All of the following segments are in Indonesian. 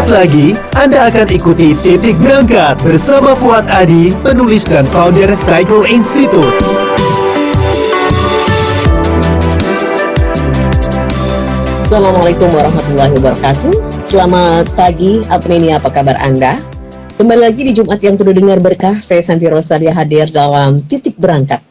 Sesaat lagi, Anda akan ikuti Titik Berangkat bersama Fuad Adi, penulis dan founder Cycle Institute. Assalamualaikum warahmatullahi wabarakatuh. Selamat pagi, apa kabar Anda? Kembali lagi di Jumat yang penuh dengar berkah, saya Santi Rosalia hadir dalam Titik Berangkat.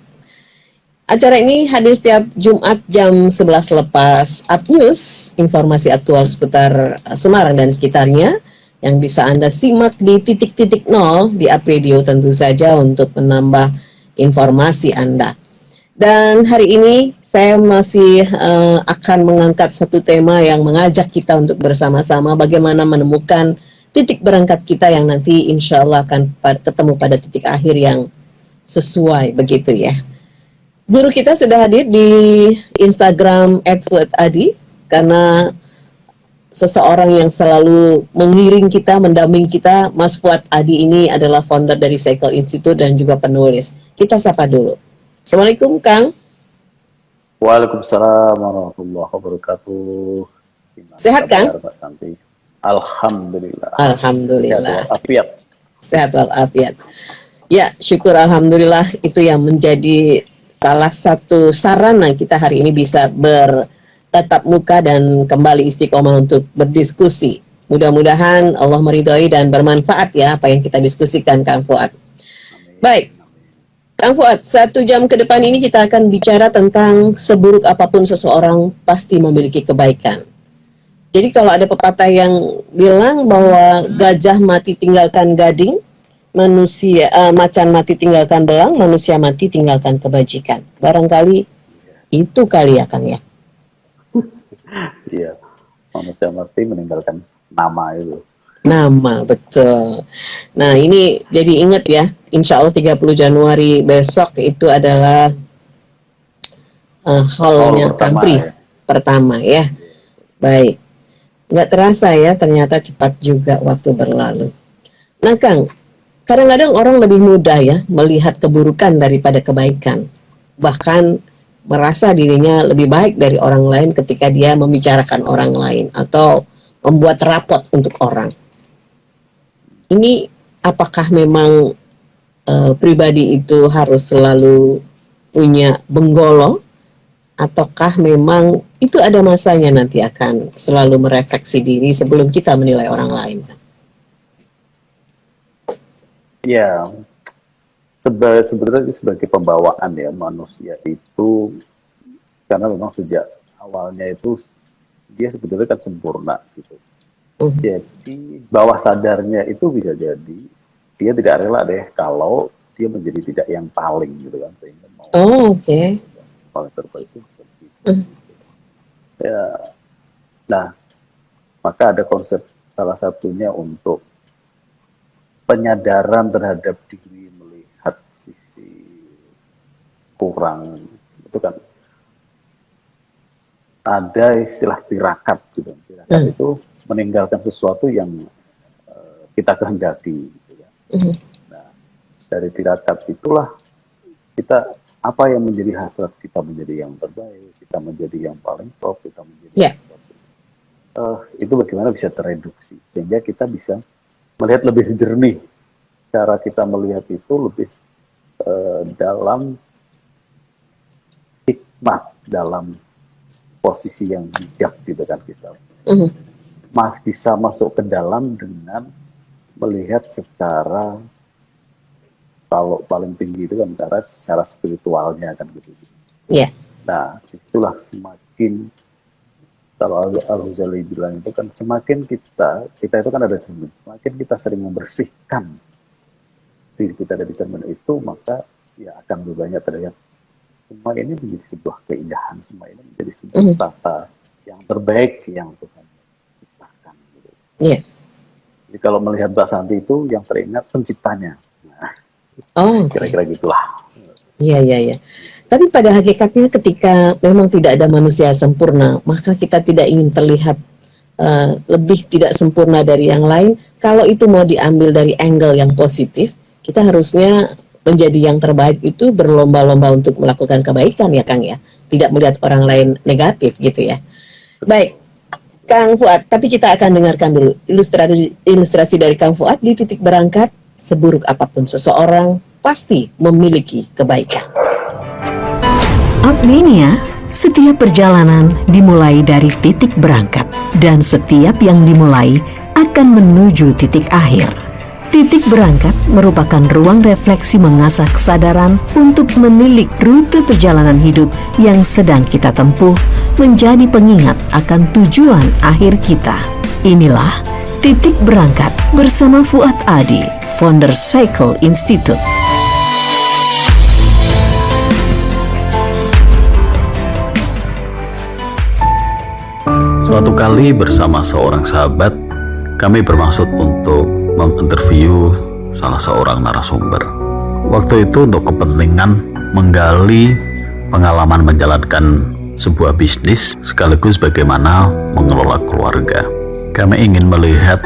Acara ini hadir setiap Jumat jam 11 lepas Up News, informasi aktual seputar Semarang dan sekitarnya, yang bisa Anda simak di titik-titik nol di Up Radio tentu saja untuk menambah informasi Anda. Dan hari ini saya masih akan mengangkat satu tema yang mengajak kita untuk bersama-sama bagaimana menemukan titik berangkat kita yang nanti insya Allah akan ketemu pada titik akhir yang sesuai, begitu ya. Guru kita sudah hadir di Instagram @fuadadi, karena seseorang yang selalu mengiring kita, mendamping kita, Mas Fuad Adi ini adalah founder dari Cycle Institute dan juga penulis. Kita sapa dulu. Assalamualaikum, Kang. Waalaikumsalam warahmatullahi wabarakatuh. Sehat, Kang? Mbak Santi. Alhamdulillah. Alhamdulillah. Sehat walafiat. Ya, syukur alhamdulillah, itu yang menjadi salah satu sarana kita hari ini bisa bertatap muka dan kembali istiqomah untuk berdiskusi. Mudah-mudahan Allah meridhoi dan bermanfaat ya apa yang kita diskusikan, Kang Fuad. Baik, Kang Fuad, 1 jam ke depan ini kita akan bicara tentang seburuk apapun seseorang pasti memiliki kebaikan. Jadi kalau ada pepatah yang bilang bahwa gajah mati tinggalkan gading, macan mati tinggalkan belang, manusia mati tinggalkan kebajikan. Barangkali itu kali ya, Kang ya. Iya, manusia mati meninggalkan nama itu. Nama, betul. Nah ini jadi ingat ya, insya Allah 30 Januari besok itu adalah haulnya Kampri pertama ya. Baik, nggak terasa ya, ternyata cepat juga waktu berlalu. Nah Kang, kadang-kadang orang lebih mudah ya melihat keburukan daripada kebaikan. Bahkan merasa dirinya lebih baik dari orang lain ketika dia membicarakan orang lain atau membuat rapot untuk orang. Ini apakah memang pribadi itu harus selalu punya benggolo, ataukah memang itu ada masanya nanti akan selalu merefleksi diri sebelum kita menilai orang lain? Ya, sebenarnya sebagai pembawaan ya, manusia itu karena memang sejak awalnya itu dia sebetulnya kan sempurna gitu. Jadi bawah sadarnya itu bisa jadi dia tidak rela deh kalau dia menjadi tidak yang paling gitu kan, sehingga mau paling terbaik itu seperti itu. Ya, nah maka ada konsep salah satunya untuk penyadaran terhadap diri, melihat sisi kurang itu kan ada istilah tirakat gitu. Tirakat itu meninggalkan sesuatu yang kita kehendaki gitu kan. Nah, dari tirakat itulah kita apa yang menjadi hasrat kita menjadi yang terbaik, kita menjadi yang paling top, kita menjadi yang top. Itu bagaimana bisa tereduksi sehingga kita bisa melihat lebih jernih. Cara kita melihat itu lebih dalam hikmat, dalam posisi yang bijak gitu kan kita. Bisa masuk ke dalam dengan melihat secara, kalau paling tinggi itu kan secara spiritualnya kan gitu. Yeah. Nah, itulah semakin, kalau Al-Ghazali bilang itu kan semakin kita itu kan ada cermin, semakin kita sering membersihkan diri kita dari cermin itu, maka ya akan lebih banyak terlihat semua ini menjadi sebuah keindahan, semua ini menjadi sebuah tata yang terbaik yang Tuhan ciptakan. Gitu. Yeah. Jadi kalau melihat Mbak Santi itu yang teringat penciptanya. Nah, kira-kira gitulah. Iya. Tapi pada hakikatnya ketika memang tidak ada manusia sempurna, maka kita tidak ingin terlihat lebih tidak sempurna dari yang lain. Kalau itu mau diambil dari angle yang positif, kita harusnya menjadi yang terbaik itu berlomba-lomba untuk melakukan kebaikan ya Kang ya. Tidak melihat orang lain negatif gitu ya. Baik, Kang Fuad, tapi kita akan dengarkan dulu ilustrasi dari Kang Fuad di titik berangkat. Seburuk apapun seseorang pasti memiliki kebaikan. Upmania, setiap perjalanan dimulai dari titik berangkat dan setiap yang dimulai akan menuju titik akhir. Titik berangkat merupakan ruang refleksi mengasah kesadaran untuk menilik rute perjalanan hidup yang sedang kita tempuh menjadi pengingat akan tujuan akhir kita. Inilah Titik Berangkat bersama Fuad Adi, founder Cycle Institute. Suatu kali bersama seorang sahabat, kami bermaksud untuk menginterview salah seorang narasumber. Waktu itu untuk kepentingan menggali pengalaman menjalankan sebuah bisnis sekaligus bagaimana mengelola keluarga. Kami ingin melihat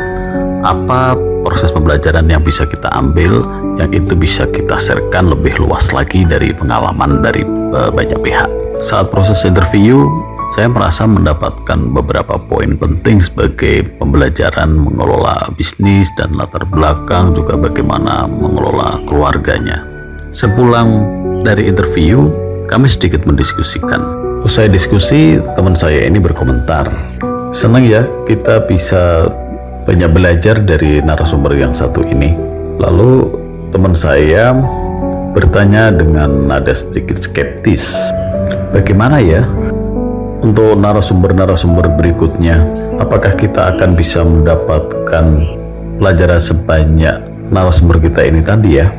apa proses pembelajaran yang bisa kita ambil, yang itu bisa kita sharekan lebih luas lagi dari pengalaman dari banyak pihak. Saat proses interview, saya merasa mendapatkan beberapa poin penting sebagai pembelajaran mengelola bisnis dan latar belakang juga bagaimana mengelola keluarganya. Sepulang dari interview, kami sedikit mendiskusikan. Usai diskusi, teman saya ini berkomentar, "Senang ya kita bisa banyak belajar dari narasumber yang satu ini." Lalu teman saya bertanya dengan nada sedikit skeptis, "Bagaimana ya untuk narasumber-narasumber berikutnya, apakah kita akan bisa mendapatkan pelajaran sebanyak narasumber kita ini tadi ya?"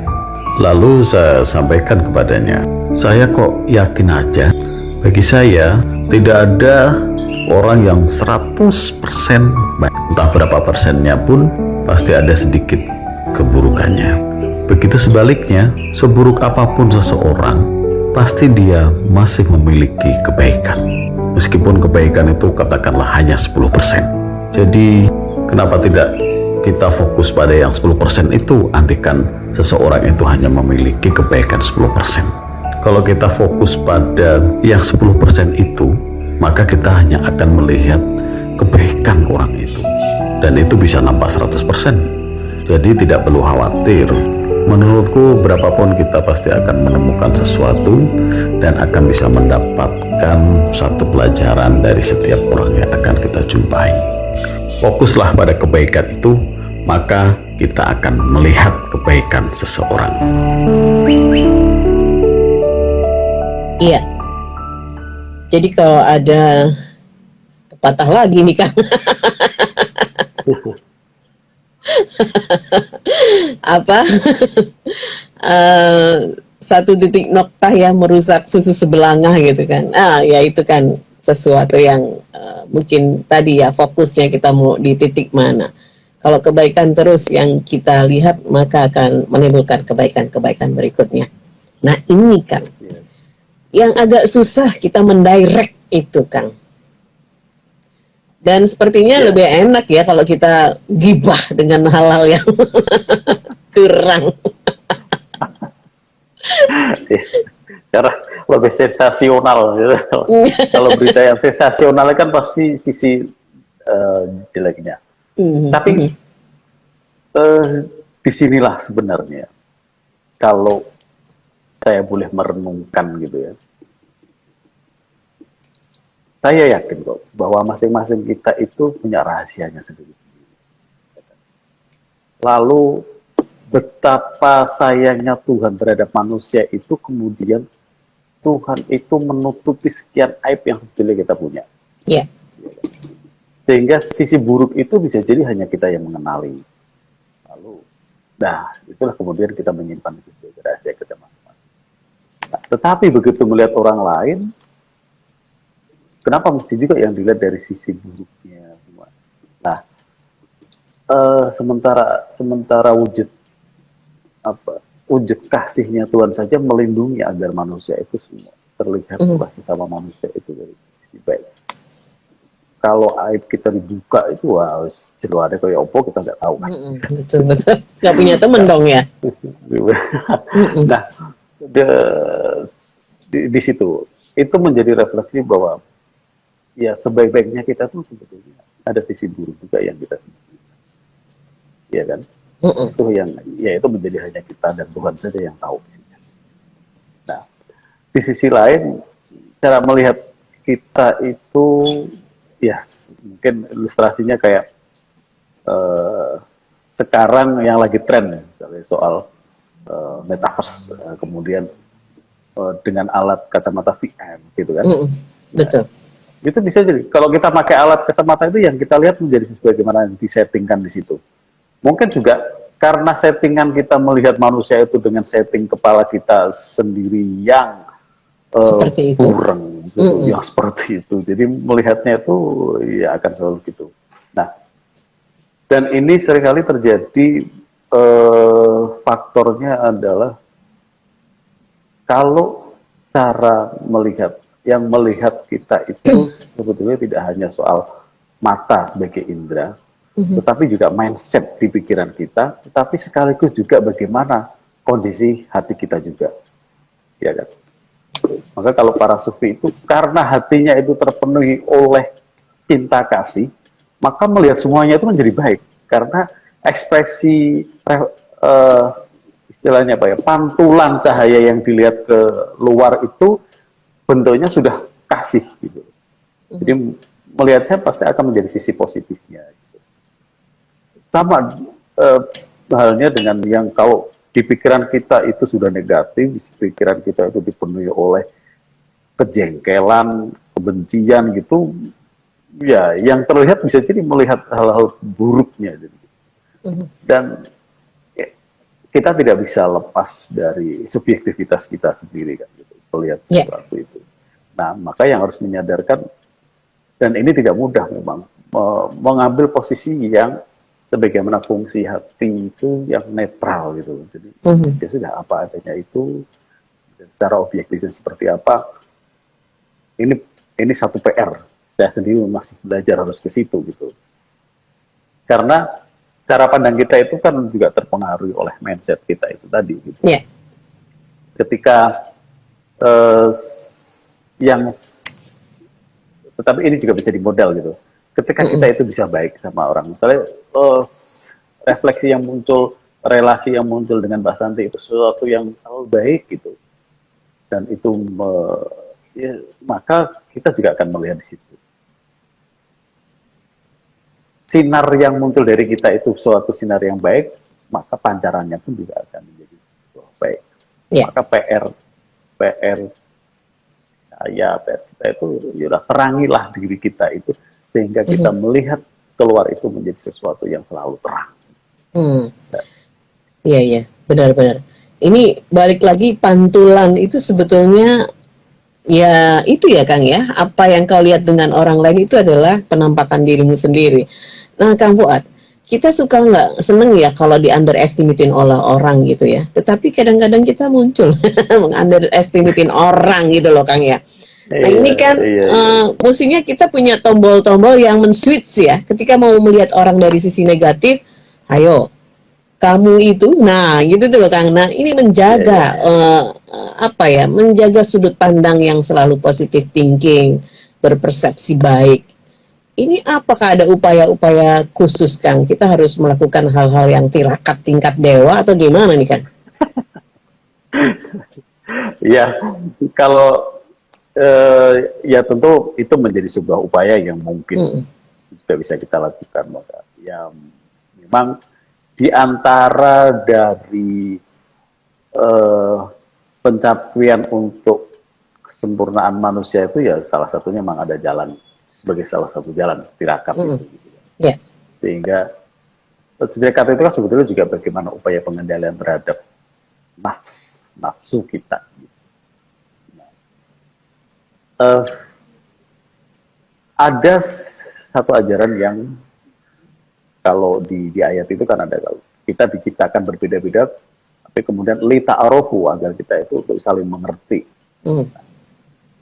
Lalu saya sampaikan kepadanya, "Saya kok yakin aja. Bagi saya tidak ada orang yang 100% baik. Entah berapa persennya pun pasti ada sedikit keburukannya. Begitu sebaliknya, seburuk apapun seseorang, pasti dia masih memiliki kebaikan. Meskipun kebaikan itu katakanlah hanya 10%. Jadi kenapa tidak kita fokus pada yang 10% itu, andaikan seseorang itu hanya memiliki kebaikan 10%. Kalau kita fokus pada yang 10% itu, maka kita hanya akan melihat kebaikan orang itu. Dan itu bisa nampak 100%. Jadi tidak perlu khawatir. Menurutku berapapun kita pasti akan menemukan sesuatu dan akan bisa mendapatkan satu pelajaran dari setiap orang yang akan kita jumpai. Fokuslah pada kebaikan itu, maka kita akan melihat kebaikan seseorang." Iya. Jadi kalau ada pepatah lagi nih Kang. Apa? Satu titik noktah yang merusak susu sebelangah gitu kan. Ya itu kan sesuatu yang mungkin tadi ya fokusnya kita mau di titik mana. Kalau kebaikan terus yang kita lihat, maka akan menimbulkan kebaikan-kebaikan berikutnya. Nah ini kan yang agak susah kita mendirect itu Kang. Dan sepertinya lebih enak ya kalau kita gibah dengan hal-hal yang kurang. Karena lebih sensasional gitu. Kalau berita yang sensasional kan pasti sisi jeleknya. Tapi disinilah sebenarnya kalau saya boleh merenungkan gitu ya, saya yakin kok bahwa masing-masing kita itu punya rahasianya sendiri-sendiri. Lalu betapa sayangnya Tuhan terhadap manusia itu, kemudian Tuhan itu menutupi sekian aib yang sebetulnya kita punya. Iya. Sehingga sisi buruk itu bisa jadi hanya kita yang mengenali. Lalu, itulah kemudian kita menyimpan itu sebagai rahasia kita masing-masing. Nah, tetapi begitu melihat orang lain, kenapa mesti juga yang dilihat dari sisi buruknya semua? Nah, sementara wujud kasihnya Tuhan saja melindungi agar manusia itu semua terlihat kasih sama manusia itu dari sisi baik. Kalau aib kita dibuka itu jero ada kayak opo kita nggak tahu kan. Betul nggak punya temen dong ya. Nah di situ itu menjadi refleksi bahwa ya sebaik-baiknya kita tuh sebetulnya ada sisi buruk juga yang kita sembunyikan, ya kan? Itu yang, ya itu menjadi hanya kita dan Tuhan saja yang tahu. Nah, di sisi lain, cara melihat kita itu, ya mungkin ilustrasinya kayak sekarang yang lagi tren, misalnya soal metaverse, kemudian dengan alat kacamata VR, gitu kan? Betul. Nah, itu bisa jadi, kalau kita pakai alat kacamata itu yang kita lihat menjadi sebagaimana yang disettingkan di situ. Mungkin juga karena settingan kita melihat manusia itu dengan setting kepala kita sendiri yang Seperti itu. kurang, gitu, yang seperti itu. Jadi melihatnya itu ya akan selalu gitu. Nah, dan ini seringkali terjadi, faktornya adalah kalau cara melihat, yang melihat kita itu sebetulnya tidak hanya soal mata sebagai indera, tetapi juga mindset di pikiran kita, tetapi sekaligus juga bagaimana kondisi hati kita juga, ya kan? Maka kalau para sufi itu karena hatinya itu terpenuhi oleh cinta kasih, maka melihat semuanya itu menjadi baik, karena ekspresi istilahnya apa ya, pantulan cahaya yang dilihat ke luar itu bentuknya sudah kasih gitu. Jadi melihatnya pasti akan menjadi sisi positifnya. Sama halnya dengan yang kalau di pikiran kita itu sudah negatif, di pikiran kita itu dipenuhi oleh kejengkelan, kebencian gitu, ya yang terlihat bisa jadi melihat hal-hal buruknya. Dan ya, kita tidak bisa lepas dari subjektivitas kita sendiri kan, gitu, melihat sesuatu itu. Nah, maka yang harus menyadarkan, dan ini tidak mudah memang, mengambil posisi yang sebagaimana fungsi hati itu yang netral gitu. Jadi ya sudah, apa adanya itu, dan secara objektifnya seperti apa. Ini satu PR. Saya sendiri masih belajar harus ke situ gitu. Karena cara pandang kita itu kan juga terpengaruhi oleh mindset kita itu tadi gitu. Ketika tetapi ini juga bisa dimodal gitu. Ketika kita itu bisa baik sama orang, misalnya refleksi yang muncul, relasi yang muncul dengan Mbak Santi itu sesuatu yang selalu baik gitu, dan itu ya, maka kita juga akan melihat di situ sinar yang muncul dari kita itu suatu sinar yang baik, maka pancarannya pun juga akan menjadi baik. Maka PR kita itu ya terangilah diri kita itu, sehingga kita melihat keluar itu menjadi sesuatu yang selalu terang. Iya, benar-benar. Ini balik lagi, pantulan itu sebetulnya ya itu ya Kang ya, apa yang kau lihat dengan orang lain itu adalah penampakan dirimu sendiri. Nah Kang Fuad, kita suka nggak seneng ya kalau di underestimatein oleh orang gitu ya, tetapi kadang-kadang kita muncul meng-underestimatein orang gitu loh Kang ya. Nah ini kan mestinya kita punya tombol-tombol yang men-switch ya, ketika mau melihat orang dari sisi negatif, ayo kamu itu, nah gitu tuh Kang. Nah ini menjaga menjaga sudut pandang yang selalu positive thinking, berpersepsi baik. Ini apakah ada upaya-upaya khusus Kang? Kita harus melakukan hal-hal yang tirakat tingkat dewa atau gimana nih Kang? Ya, kalau ya tentu itu menjadi sebuah upaya yang mungkin juga bisa kita lakukan. Maka ya memang di antara dari pencapaian untuk kesempurnaan manusia itu ya salah satunya memang ada jalan, sebagai salah satu jalan tirakat itu. Gitu. Sehingga tirakat itu kan sebetulnya juga bagaimana upaya pengendalian terhadap nafsu kita. Ada satu ajaran yang kalau di ayat itu kan ada, kalau kita diciptakan berbeda-beda, tapi kemudian li ta'arofu, agar kita itu untuk saling mengerti.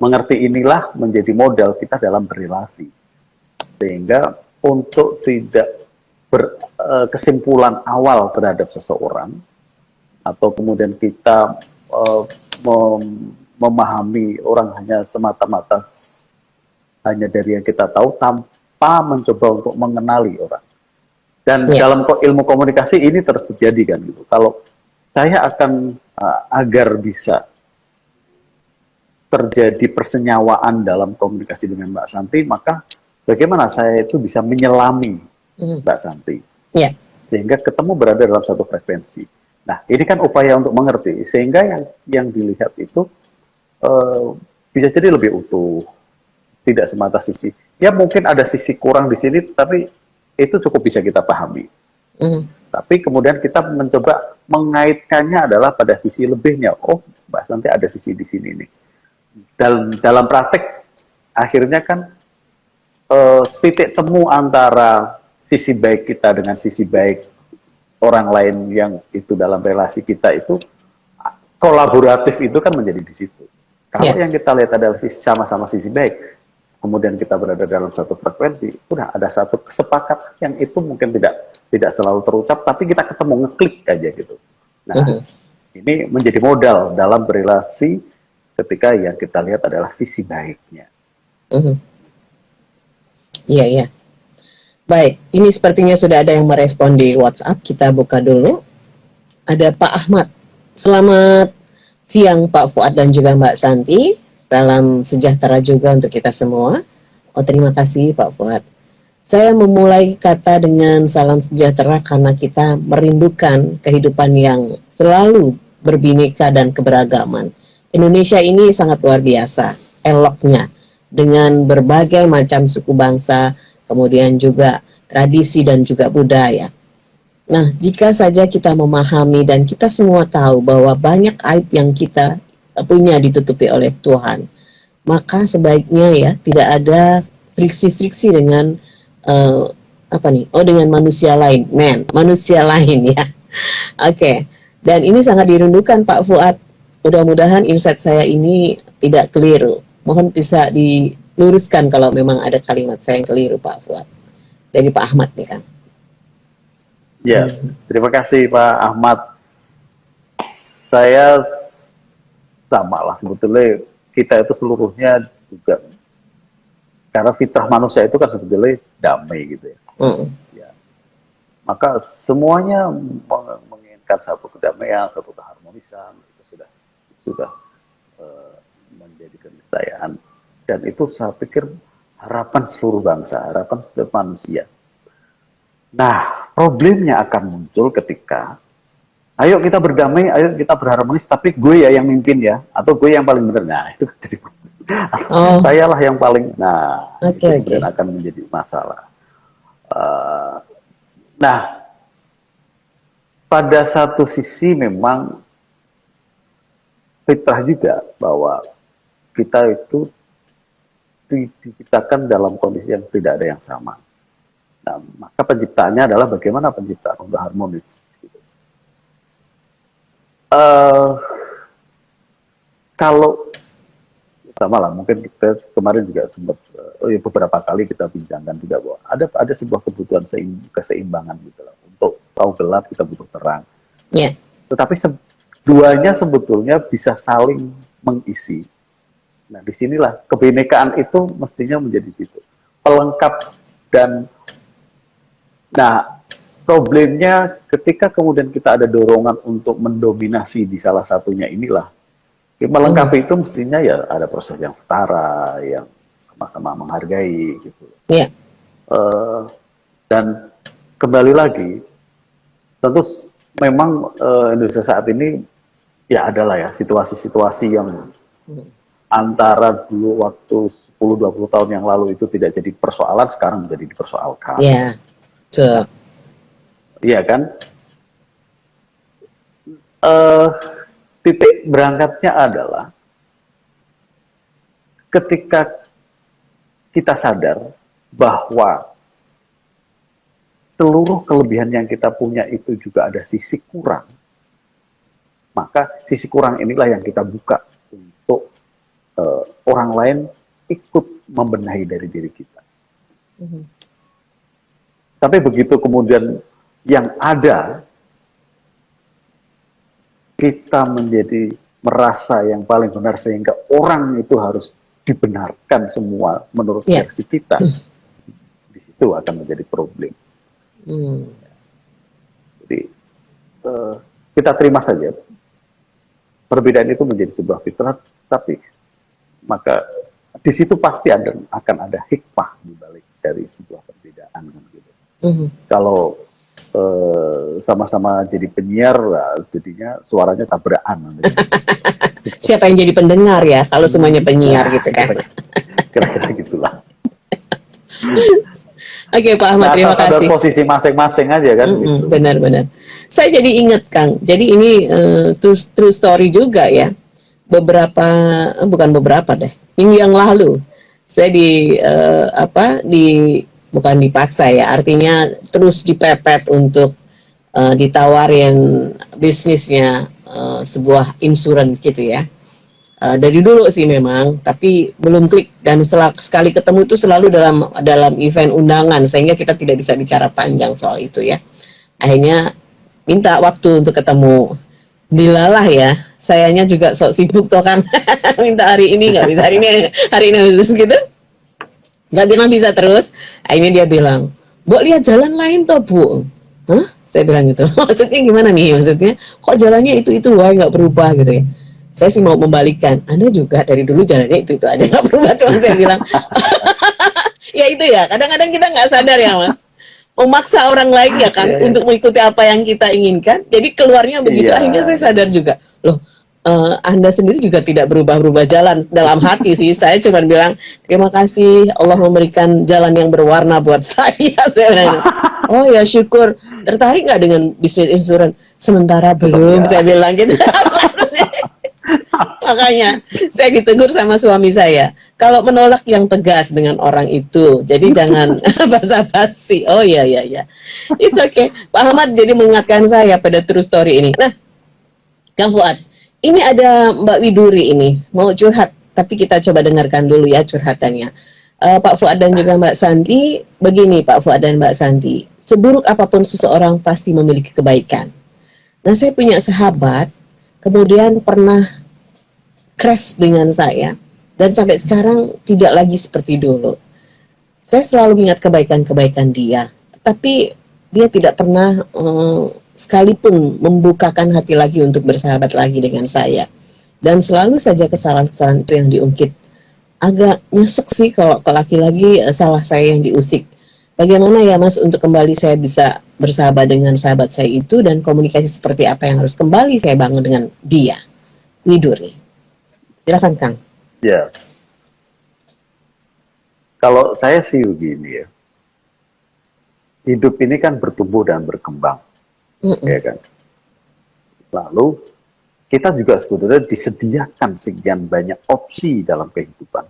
Mengerti inilah menjadi modal kita dalam berrelasi, sehingga untuk tidak berkesimpulan awal terhadap seseorang, atau kemudian kita memahami orang hanya semata-mata hanya dari yang kita tahu, tanpa tanpa mencoba untuk mengenali orang. Dan Ya. dalam ilmu komunikasi ini terus terjadi kan gitu. Kalau saya akan agar bisa terjadi persenyawaan dalam komunikasi dengan Mbak Santi, maka bagaimana saya itu bisa menyelami Mbak Santi, Ya. sehingga ketemu berada dalam satu frekuensi. Nah, ini kan upaya untuk mengerti, sehingga yang dilihat itu bisa jadi lebih utuh, tidak semata sisi. Ya mungkin ada sisi kurang di sini, tapi itu cukup bisa kita pahami. Tapi kemudian kita mencoba mengaitkannya adalah pada sisi lebihnya. Oh, Mbak Santi ada sisi di sini nih. Dalam praktek akhirnya kan titik temu antara sisi baik kita dengan sisi baik orang lain yang itu dalam relasi kita itu kolaboratif itu kan menjadi di situ. Kalau yang kita lihat adalah sama-sama sisi baik, kemudian kita berada dalam satu frekuensi, udah ada satu kesepakatan yang itu mungkin tidak selalu terucap, tapi kita ketemu ngeklik aja gitu. Nah, ini menjadi modal dalam berelasi ketika yang kita lihat adalah sisi baiknya. Iya, iya. Baik, ini sepertinya sudah ada yang merespon di WhatsApp. Kita buka dulu. Ada Pak Ahmad. Selamat siang Pak Fuad dan juga Mbak Santi. Salam sejahtera juga untuk kita semua. Oh, terima kasih Pak Fuad. Saya memulai kata dengan salam sejahtera karena kita merindukan kehidupan yang selalu berbineka dan keberagaman. Indonesia ini sangat luar biasa, eloknya, dengan berbagai macam suku bangsa, kemudian juga tradisi dan juga budaya. Nah, jika saja kita memahami dan kita semua tahu bahwa banyak aib yang kita punya ditutupi oleh Tuhan, maka sebaiknya ya tidak ada friksi-friksi dengan dengan manusia lain, manusia lain ya. Oke. Dan ini sangat dirindukan Pak Fuad. Mudah-mudahan insight saya ini tidak keliru. Mohon bisa diluruskan kalau memang ada kalimat saya yang keliru Pak Fuad. Dari Pak Ahmad nih kan. Ya, terima kasih Pak Ahmad. Saya sama lah sebetulnya, kita itu seluruhnya juga, karena fitrah manusia itu kan sebetulnya damai gitu ya. Ya. Maka semuanya menginginkan satu kedamaian, satu keharmonisan, itu sudah menjadi keniscayaan, dan itu saya pikir harapan seluruh bangsa, harapan setiap manusia. Nah, problemnya akan muncul ketika ayo kita berdamai, ayo kita berharmonis, tapi gue ya yang mimpin ya, atau gue yang paling benar. Nah, itu jadi saya lah yang paling, itu kemudian akan menjadi masalah. Nah, pada satu sisi memang fitrah juga bahwa kita itu diciptakan dalam kondisi yang tidak ada yang sama. Nah, maka penciptaannya adalah bagaimana penciptaan untuk harmonis. Gitu. Kalau sama lah, mungkin kita kemarin juga sempat beberapa kali kita bincangkan juga bahwa ada sebuah kebutuhan keseimbangan gitu lah. Untuk tahu gelap kita butuh terang. Yeah. Tetapi duanya sebetulnya bisa saling mengisi. Nah, disinilah kebinekaan itu mestinya menjadi situ pelengkap. Dan nah, problemnya ketika kemudian kita ada dorongan untuk mendominasi di salah satunya inilah, melengkapi itu mestinya ya ada proses yang setara, yang sama-sama menghargai gitu. Yeah. Dan kembali lagi, tentu memang Indonesia saat ini ya adalah ya situasi-situasi yang antara dulu waktu 10-20 tahun yang lalu itu tidak jadi persoalan, sekarang menjadi dipersoalkan. Iya, yeah. Iya kan? Titik berangkatnya adalah ketika kita sadar bahwa seluruh kelebihan yang kita punya itu juga ada sisi kurang, maka sisi kurang inilah yang kita buka untuk orang lain ikut membenahi dari diri kita. Tapi begitu kemudian yang ada, kita menjadi merasa yang paling benar sehingga orang itu harus dibenarkan semua menurut versi kita. Di itu akan menjadi problem. Jadi kita terima saja perbedaan itu menjadi sebuah fitrah, tapi maka di situ pasti akan ada hikmah di balik dari sebuah perbedaan kan, gitu. Kalau sama-sama jadi penyiar, jadinya suaranya tabrakan. Siapa yang jadi pendengar ya kalau semuanya penyiar gitu kan? Kira-kira gitulah. Oke Pak Ahmad, terima kasih. Posisi masing-masing aja kan. Gitu. Benar-benar. Saya jadi ingat Kang. Jadi ini true story juga ya. Bukan beberapa deh. Minggu yang lalu saya bukan dipaksa ya. Artinya terus dipepet untuk ditawarin bisnisnya sebuah insurans gitu ya. Dari dulu sih memang, tapi belum klik, dan setelah sekali ketemu itu selalu dalam event undangan, sehingga kita tidak bisa bicara panjang soal itu ya. Akhirnya minta waktu untuk ketemu, dilalah ya, sayanya juga sok sibuk toh kan, minta hari ini nggak bisa, hari ini terus gitu, nggak bilang bisa terus. Akhirnya dia bilang, "Bu, lihat jalan lain toh Bu." Hah? Saya bilang gitu, maksudnya gimana nih? Maksudnya kok jalannya itu wah nggak berubah gitu ya. Saya sih mau membalikkan, Anda juga dari dulu jalannya itu aja nggak berubah. Cuma saya bilang, ya itu ya, kadang-kadang kita nggak sadar ya Mas, memaksa orang lain ya kan untuk mengikuti apa yang kita inginkan, jadi keluarnya begitu. Akhirnya saya sadar juga, loh Anda sendiri juga tidak berubah-ubah jalan. Dalam hati sih, saya cuma bilang, terima kasih Allah memberikan jalan yang berwarna buat saya. Saya bilang, oh ya syukur, tertarik nggak dengan bisnis insurans? Sementara belum, saya bilang gitu. Makanya saya ditegur sama suami saya, kalau menolak yang tegas dengan orang itu, jadi jangan basa-basi. Oh ya, it's okay. Pak Ahmad jadi mengingatkan saya pada true story ini. Nah, Kang Fuad, ini ada Mbak Widuri ini mau curhat, tapi kita coba dengarkan dulu ya curhatannya. Pak Fuad dan juga Mbak Santi, begini Pak Fuad dan Mbak Santi, seburuk apapun seseorang pasti memiliki kebaikan. Nah, saya punya sahabat, kemudian pernah crash dengan saya, dan sampai sekarang tidak lagi seperti dulu. Saya selalu mengingat kebaikan-kebaikan dia, tetapi dia tidak pernah sekalipun membukakan hati lagi untuk bersahabat lagi dengan saya. Dan selalu saja kesalahan-kesalahan itu yang diungkit. Agak nyesek sih kalau lagi-lagi salah saya yang diusik. Bagaimana ya Mas untuk kembali saya bisa bersahabat dengan sahabat saya itu, dan komunikasi seperti apa yang harus kembali saya bangun dengan dia? Widuri. Silakan Kang. Ya. Kalau saya sih begini ya. Hidup ini kan bertumbuh dan berkembang. Ya kan? Lalu kita juga sebetulnya disediakan sekian banyak opsi dalam kehidupan.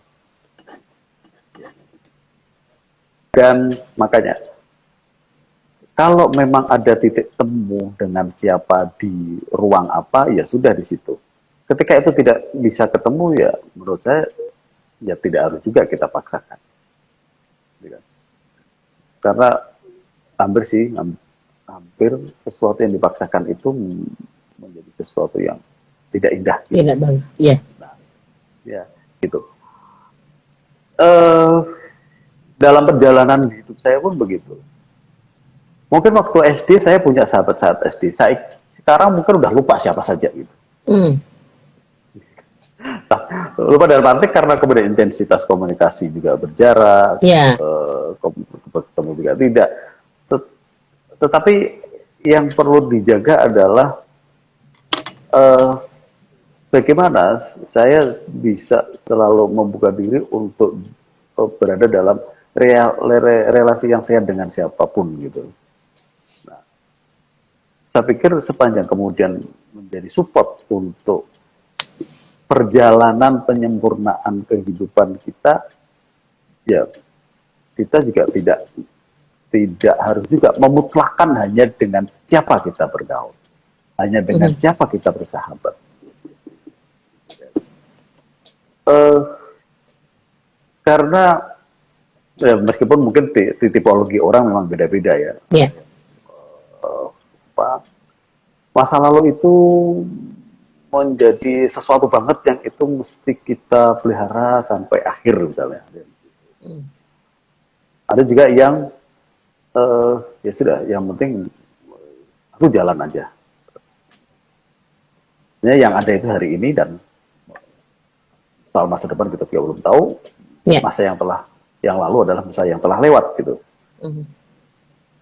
Dan makanya, kalau memang ada titik temu dengan siapa di ruang apa, ya sudah di situ. Ketika itu tidak bisa ketemu, ya menurut saya, ya tidak harus juga kita paksakan. Karena hampir sesuatu yang dipaksakan itu menjadi sesuatu yang tidak indah. Gitu. Tidak bang, iya. Nah, ya, gitu. Dalam perjalanan hidup saya pun begitu. Mungkin waktu SD saya punya sahabat-sahabat SD. Sekarang mungkin udah lupa siapa saja gitu. Lupa dalam arti karena kemudian intensitas komunikasi juga berjarak, ketemu juga tidak. Tetapi yang perlu dijaga adalah bagaimana saya bisa selalu membuka diri untuk berada dalam relasi yang sehat dengan siapapun gitu. Nah, saya pikir sepanjang kemudian menjadi support untuk perjalanan penyempurnaan kehidupan kita, ya kita juga tidak harus juga memutlakkan hanya dengan siapa kita bergaul, hanya dengan siapa kita bersahabat. Karena ya, meskipun mungkin tipologi orang memang beda-beda ya. Masa lalu itu menjadi sesuatu banget yang itu mesti kita pelihara sampai akhir misalnya. Ada juga yang Ya sudah, yang penting aku jalan aja. Yang ada itu hari ini, dan soal masa depan kita juga belum tahu. Masa yang lalu adalah masa yang telah lewat gitu.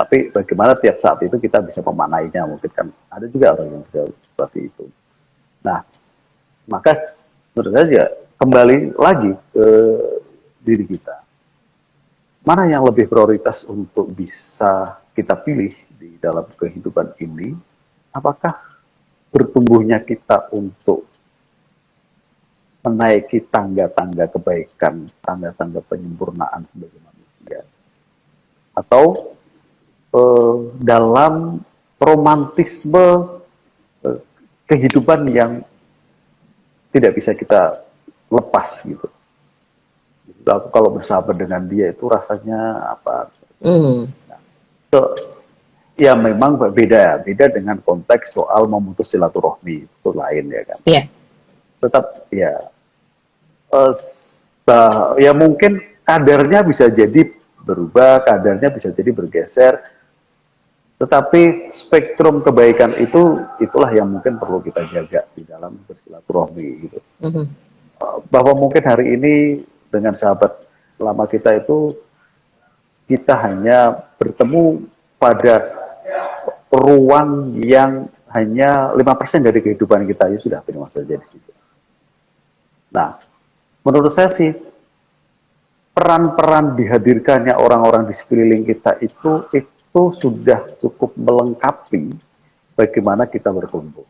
Tapi bagaimana tiap saat itu kita bisa memaknainya, mungkin kan ada juga orang yang bisa seperti itu. Nah, maka sebenarnya kembali lagi ke diri kita. Mana yang lebih prioritas untuk bisa kita pilih di dalam kehidupan ini? Apakah bertumbuhnya kita untuk menaiki tangga-tangga kebaikan, tangga-tangga penyempurnaan sebagai manusia, atau dalam romantisme kehidupan yang tidak bisa kita lepas gitu. Aku kalau bersahabat dengan dia itu rasanya apa? Ya memang beda dengan konteks soal memutus silaturahmi, itu lain ya kan. Tetap ya, ya mungkin kadarnya bisa jadi berubah, kadarnya bisa jadi bergeser. Tetapi spektrum kebaikan itulah yang mungkin perlu kita jaga di dalam bersilaturahmi gitu. Bahwa mungkin hari ini dengan sahabat lama kita itu, kita hanya bertemu pada ruang yang hanya 5% dari kehidupan kita, ya sudah, terima saja di situ. Nah, menurut saya sih, peran-peran dihadirkannya orang-orang di sekeliling kita itu sudah cukup melengkapi bagaimana kita bertumbuh.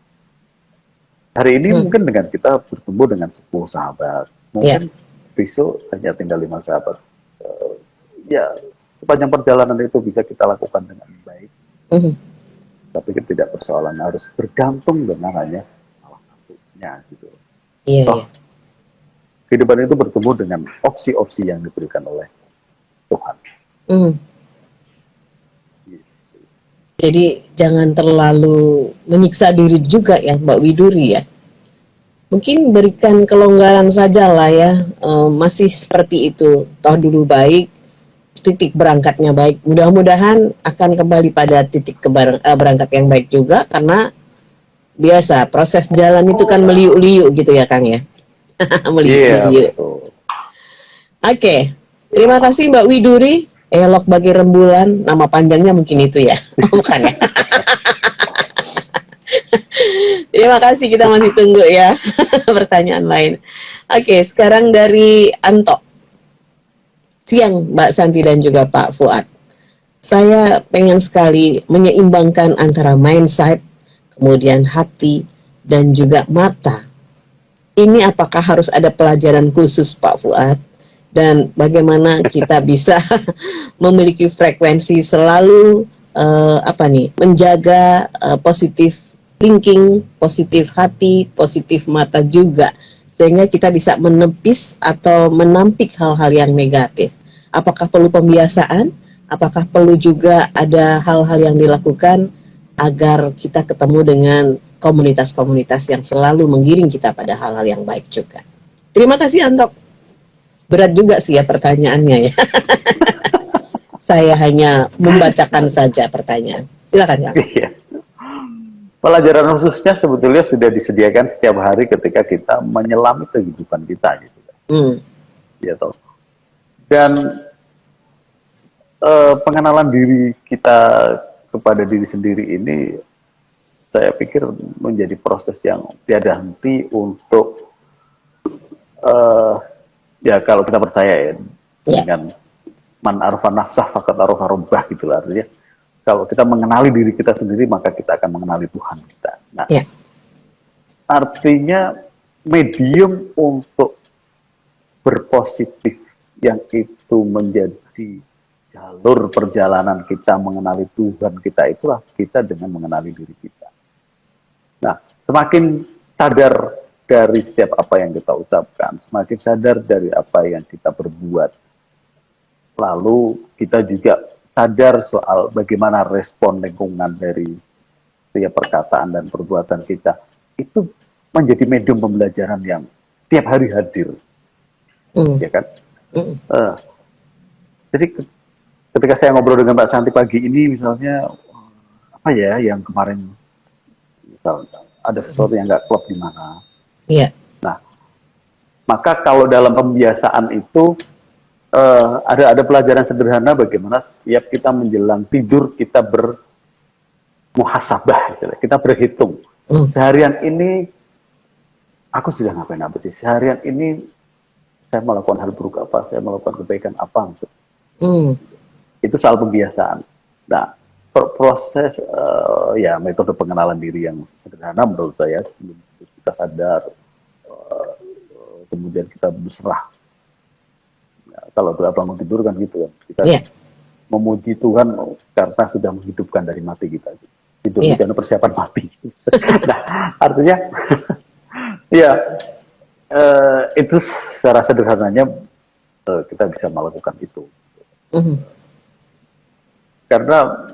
Hari ini mungkin dengan kita bertumbuh dengan 10 sahabat, mungkin besok hanya tinggal 5 sahabat. Ya, sepanjang perjalanan itu bisa kita lakukan dengan baik. Tapi tidak persoalan harus bergantung dengan hanya salah satunya gitu. Kehidupan itu bertumbuh dengan opsi-opsi yang diberikan oleh Tuhan. Jadi jangan terlalu menyiksa diri juga ya Mbak Widuri ya. Mungkin berikan kelonggaran saja lah ya, masih seperti itu. Toh dulu baik, titik berangkatnya baik. Mudah-mudahan akan kembali pada titik berangkat yang baik juga, karena biasa proses jalan itu kan meliuk-liuk gitu ya Kang ya. Meliuk-liuk. Oke, terima kasih Mbak Widuri. Elok bagi rembulan, nama panjangnya mungkin itu ya. Bukan ya. Terima kasih, kita masih tunggu ya pertanyaan lain. Oke, sekarang dari Anto. Siang Mbak Santi dan juga Pak Fuad. Saya pengen sekali menyeimbangkan antara mindset, kemudian hati, dan juga mata. Ini apakah harus ada pelajaran khusus Pak Fuad? Dan bagaimana kita bisa memiliki frekuensi selalu menjaga positif thinking, positif hati, positif mata juga, sehingga kita bisa menepis atau menampik hal-hal yang negatif. Apakah perlu pembiasaan? Apakah perlu juga ada hal-hal yang dilakukan agar kita ketemu dengan komunitas-komunitas yang selalu menggiring kita pada hal-hal yang baik juga? Terima kasih Antok. Berat juga sih ya pertanyaannya ya. Saya hanya membacakan saja pertanyaan. Silakan Kang. Pelajaran khususnya sebetulnya sudah disediakan setiap hari ketika kita menyelami kehidupan kita gitu. Ya toh. Dan pengenalan diri kita kepada diri sendiri ini, saya pikir menjadi proses yang tiada henti untuk ya kalau kita percaya ya, dengan man arfa nafsah faqad arafa rabbah gitu lah, artinya kalau kita mengenali diri kita sendiri maka kita akan mengenali Tuhan kita. Nah, artinya medium untuk berpositif yang itu menjadi jalur perjalanan kita mengenali Tuhan kita, itulah kita dengan mengenali diri kita. Nah, semakin sadar dari setiap apa yang kita ucapkan, semakin sadar dari apa yang kita perbuat. Lalu kita juga sadar soal bagaimana respon lingkungan dari setiap perkataan dan perbuatan kita. Itu menjadi medium pembelajaran yang tiap hari hadir. Ya kan? Jadi ketika saya ngobrol dengan Mbak Santi pagi ini, misalnya apa ya yang kemarin, misal ada sesuatu yang nggak klop di mana. Iya. Nah, maka kalau dalam pembiasaan itu ada pelajaran sederhana bagaimana setiap kita menjelang tidur kita bermuhasabah, gitu. Kita berhitung. Seharian ini aku sudah ngapain apa sih? Seharian ini saya melakukan hal buruk apa? Saya melakukan kebaikan apa? Gitu. Itu soal pembiasaan. Nah, proses ya metode pengenalan diri yang sederhana menurut saya sebelum kita sadar, kemudian kita berserah. Ya, kalau bangun tidur kan gitu kan, kita memuji Tuhan karena sudah menghidupkan dari mati kita. Tidur karena persiapan mati. Nah, artinya ya itu secara sederhananya kita bisa melakukan itu. Karena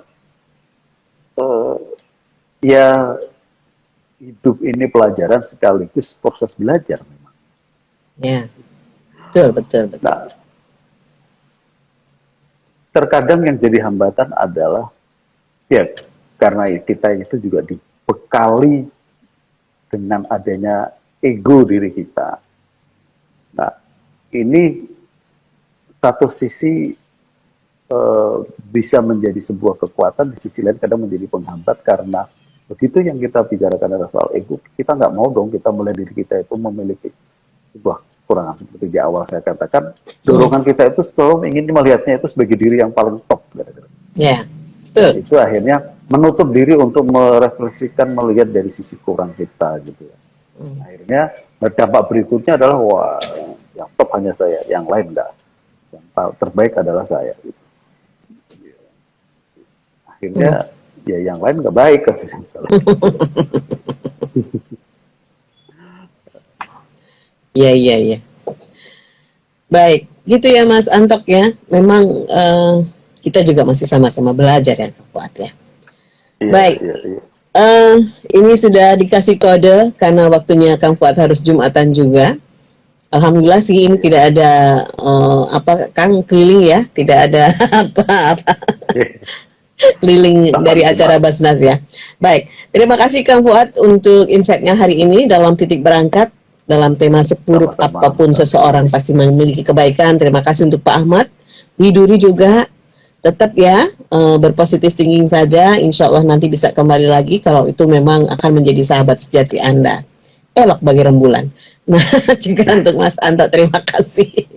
ya hidup ini pelajaran sekaligus proses belajar memang. Ya, betul. Nah, terkadang yang jadi hambatan adalah ya karena kita itu juga dibekali dengan adanya ego diri kita. Nah, ini satu sisi bisa menjadi sebuah kekuatan, di sisi lain kadang menjadi penghambat karena begitu yang kita bicarakan adalah soal ego, kita nggak mau dong kita melihat diri kita itu memiliki sebuah kekurangan seperti di awal saya katakan, dorongan kita itu selalu ingin melihatnya itu sebagai diri yang paling top. Ya, itu akhirnya menutup diri untuk merefleksikan, melihat dari sisi kurang kita gitu ya. Akhirnya dampak berikutnya adalah wah yang top hanya saya, yang lain enggak, yang terbaik adalah saya gitu. Akhirnya ya yang lain nggak baik kan misalnya. Iya. Baik, gitu ya Mas Antok ya. Memang kita juga masih sama-sama belajar ya kuat ya. Baik. Iya. Ini sudah dikasih kode karena waktunya Kang Fuad harus Jumatan juga. Alhamdulillah sih ini tidak ada Kang keliling ya, tidak ada apa-apa. Keliling dari acara Basnas ya. Baik, terima kasih Kang Fuad untuk insight-nya hari ini dalam titik berangkat dalam tema seburuk apapun seseorang pasti memiliki kebaikan. Terima kasih untuk Pak Ahmad Widuri juga. Tetap ya berpositif thinking saja. Insya Allah nanti bisa kembali lagi kalau itu memang akan menjadi sahabat sejati Anda. Elok bagi rembulan. Nah, juga untuk Mas Anto terima kasih.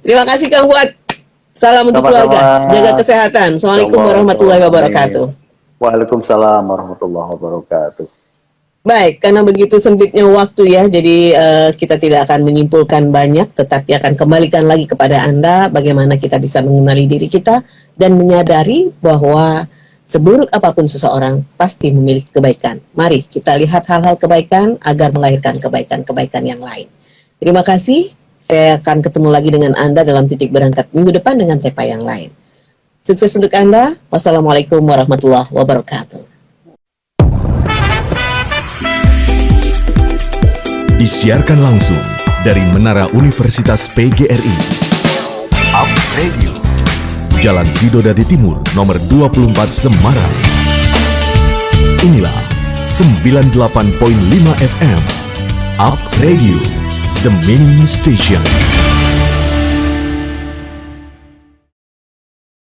Terima kasih Kang Fuad. Salam untuk keluarga, jaga kesehatan. Assalamualaikum warahmatullahi wabarakatuh. Waalaikumsalam warahmatullahi wabarakatuh. Baik, karena begitu sempitnya waktu ya, jadi kita tidak akan menyimpulkan banyak, tetapi akan kembalikan lagi kepada Anda bagaimana kita bisa mengenali diri kita dan menyadari bahwa seburuk apapun seseorang pasti memiliki kebaikan. Mari kita lihat hal-hal kebaikan agar melahirkan kebaikan-kebaikan yang lain. Terima kasih. Saya akan ketemu lagi dengan Anda dalam titik berangkat minggu depan dengan tema yang lain. Sukses untuk Anda. Wassalamualaikum warahmatullahi wabarakatuh. Disiarkan langsung dari Menara Universitas PGRI. Up Radio. Jalan Sidodadi Timur, nomor 24 Semarang. Inilah 98.5 FM. Up Radio. The Mini Station.